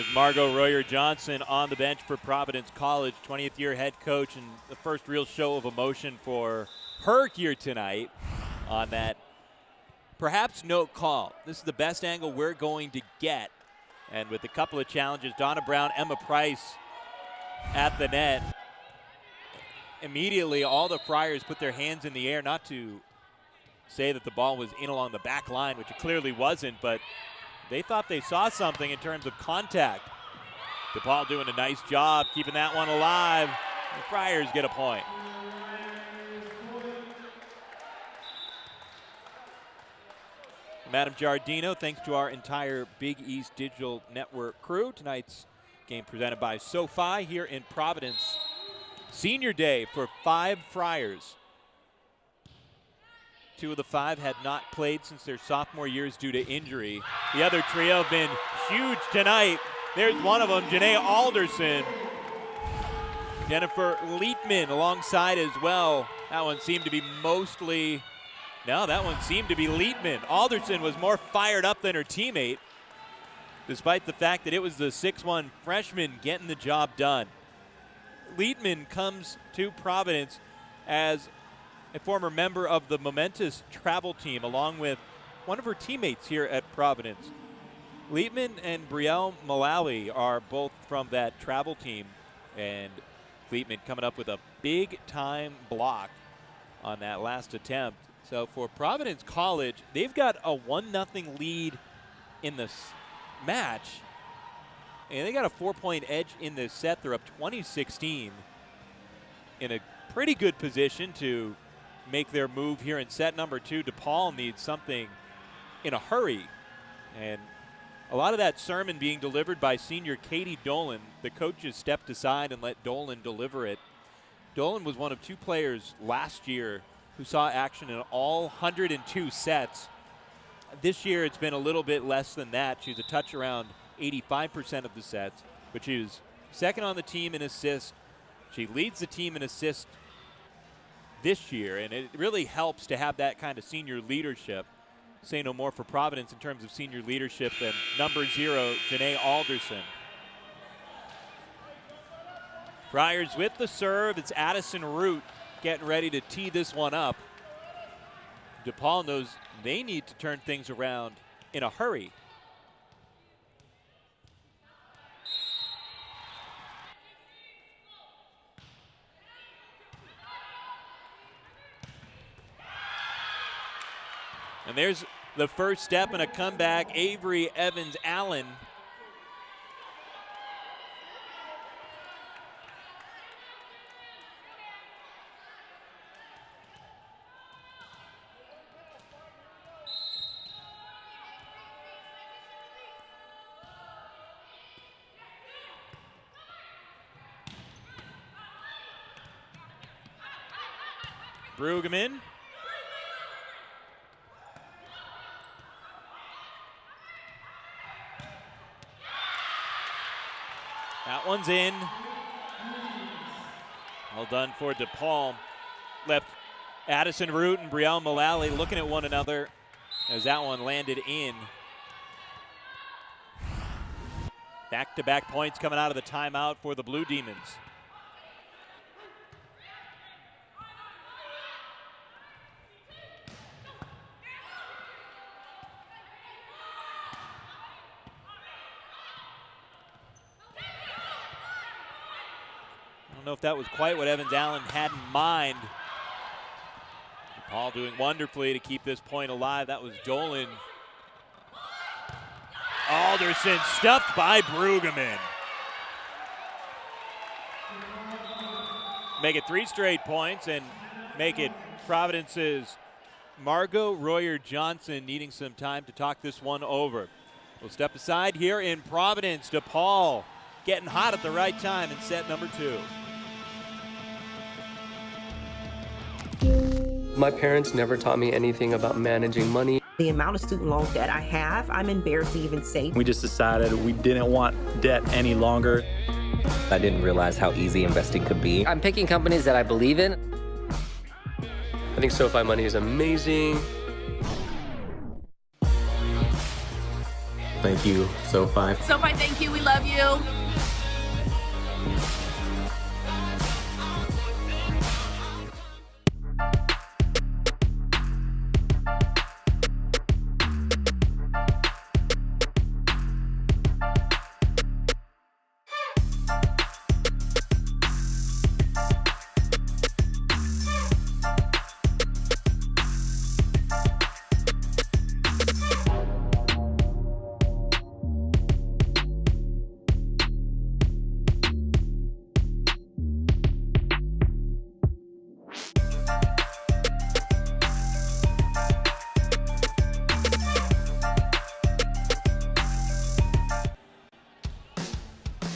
There's Margot Royer-Johnson on the bench for Providence College, 20th year head coach, and the first real show of emotion for her here tonight on that perhaps no call. This is the best angle we're going to get. And with a couple of challenges, Donna Brown, Emma Price at the net. Immediately, all the Friars put their hands in the air, not to say that the ball was in along the back line, which it clearly wasn't, but they thought they saw something in terms of contact. DePaul doing a nice job keeping that one alive. The Friars get a point. Madam Giardino, thanks to our entire Big East Digital Network crew. Tonight's game presented by SoFi here in Providence. Senior day for 5 Friars. 2 of the 5 had not played since their sophomore years due to injury. The other trio have been huge tonight. There's one of them, Janae Alderson. Jennifer Leitman alongside as well. That one seemed to be mostly, no, that one seemed to be Leitman. Alderson was more fired up than her teammate, despite the fact that it was the 6'1" freshman getting the job done. Leitman comes to Providence as a former member of the momentous travel team, along with one of her teammates here at Providence. Leitman and Brielle Malawi are both from that travel team, and Leitman coming up with a big-time block on that last attempt. So for Providence College, they've got a 1-0 lead in this match, and they got a 4-point edge in this set. They're up 20-16 in a pretty good position to make their move here in set number 2. DePaul needs something in a hurry, and a lot of that sermon being delivered by senior Katie Dolan. The coaches stepped aside and let Dolan deliver it. Dolan was one of 2 players last year who saw action in all 102 sets. This year it's been a little bit less than that. She's a touch around 85% of the sets, but she was second on the team in assists. She leads the team in assists this year, and it really helps to have that kind of senior leadership. Say no more for Providence in terms of senior leadership than number 0, Janae Alderson. Friars with the serve. It's Addison Root getting ready to tee this one up. DePaul knows they need to turn things around in a hurry. And there's the first step in a comeback, Avery Evans-Allen. Brueggemann. That one's in. Well done for DePaul. Left Addison Root and Brielle Malawi looking at one another as that one landed in. Back-to-back points coming out of the timeout for the Blue Demons. I don't know if that was quite what Evans-Allen had in mind. DePaul doing wonderfully to keep this point alive. That was Dolan. Alderson stuffed by Brueggemann. Make it 3 straight points and make it Providence's Margot Royer-Johnson needing some time to talk this one over. We'll step aside here in Providence. DePaul getting hot at the right time in set number 2. My parents never taught me anything about managing money. The amount of student loan debt I have, I'm embarrassed to even say. We just decided we didn't want debt any longer. I didn't realize how easy investing could be. I'm picking companies that I believe in. I think SoFi money is amazing. Thank you, SoFi. SoFi, thank you. We love you.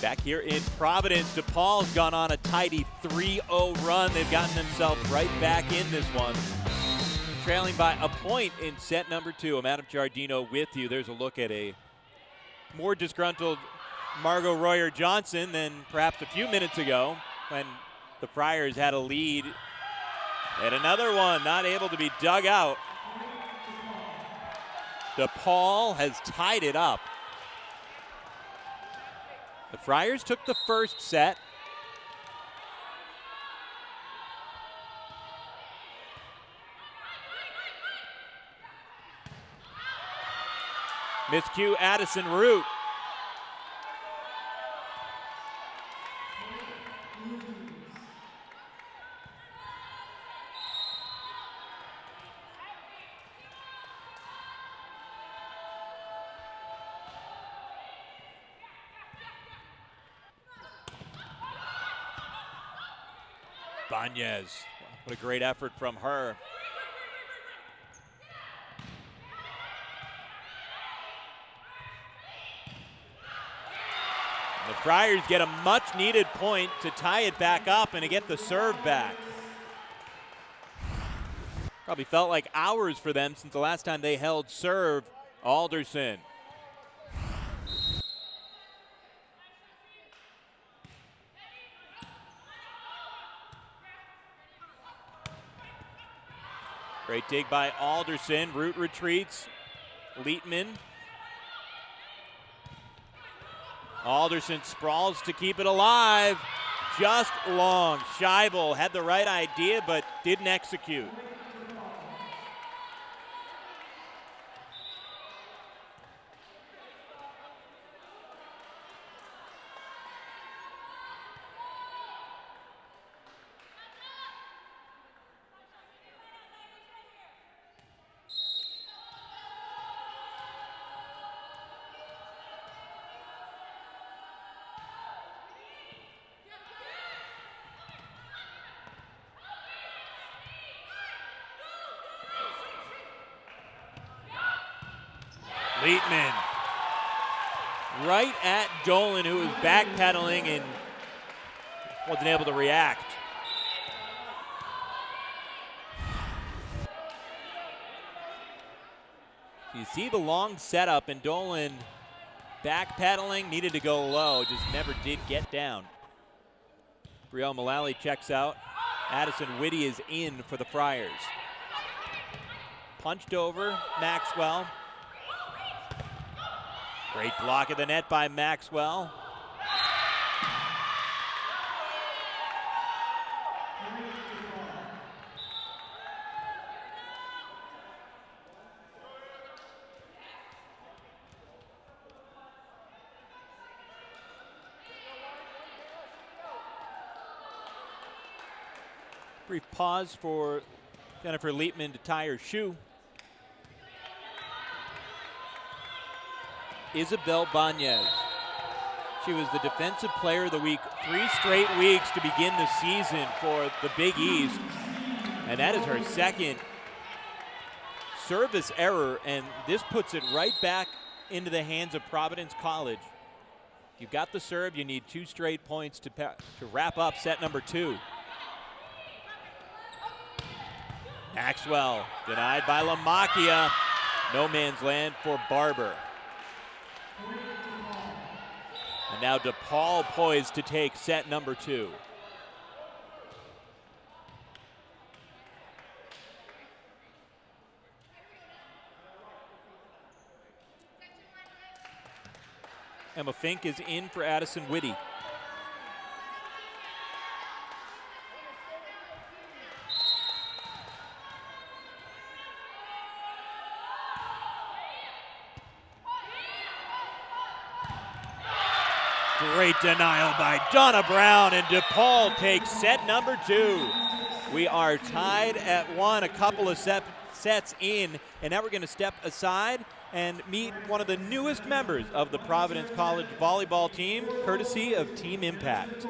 Back here in Providence, DePaul's gone on a tidy 3-0 run. They've gotten themselves right back in this one, trailing by a point in set number 2. I'm Adam Giardino with you. There's a look at a more disgruntled Margot Royer-Johnson than perhaps a few minutes ago when the Friars had a lead. And another one not able to be dug out. DePaul has tied it up. The Friars took the first set. Miscue Addison Root. Banez, what a great effort from her. The Friars get a much needed point to tie it back up and to get the serve back. Probably felt like hours for them since the last time they held serve. Alderson. Great dig by Alderson. Root retreats. Lietman. Alderson sprawls to keep it alive. Just long. Scheibel had the right idea but didn't execute. Lietman right at Dolan, who was backpedaling and wasn't able to react. You see the long setup, and Dolan backpedaling, needed to go low, just never did get down. Brielle Mullally checks out. Addison Whitty is in for the Friars. Punched over Maxwell. Great block at the net by Maxwell. Brief pause for Jennifer Lietman to tie her shoe. Isabel Banez. She was the Defensive Player of the Week 3 straight weeks to begin the season for the Big East. And that is her second service error, and this puts it right back into the hands of Providence College. You've got the serve, you need 2 straight points to wrap up set number 2. Maxwell denied by LaMacchia. No man's land for Barber. And now DePaul poised to take set number 2. Emma Fink is in for Addison Whitty. Great denial by Donna Brown, and DePaul takes set number 2. We are tied at 1, a couple of sets in, and now we're going to step aside and meet one of the newest members of the Providence College volleyball team, courtesy of Team Impact.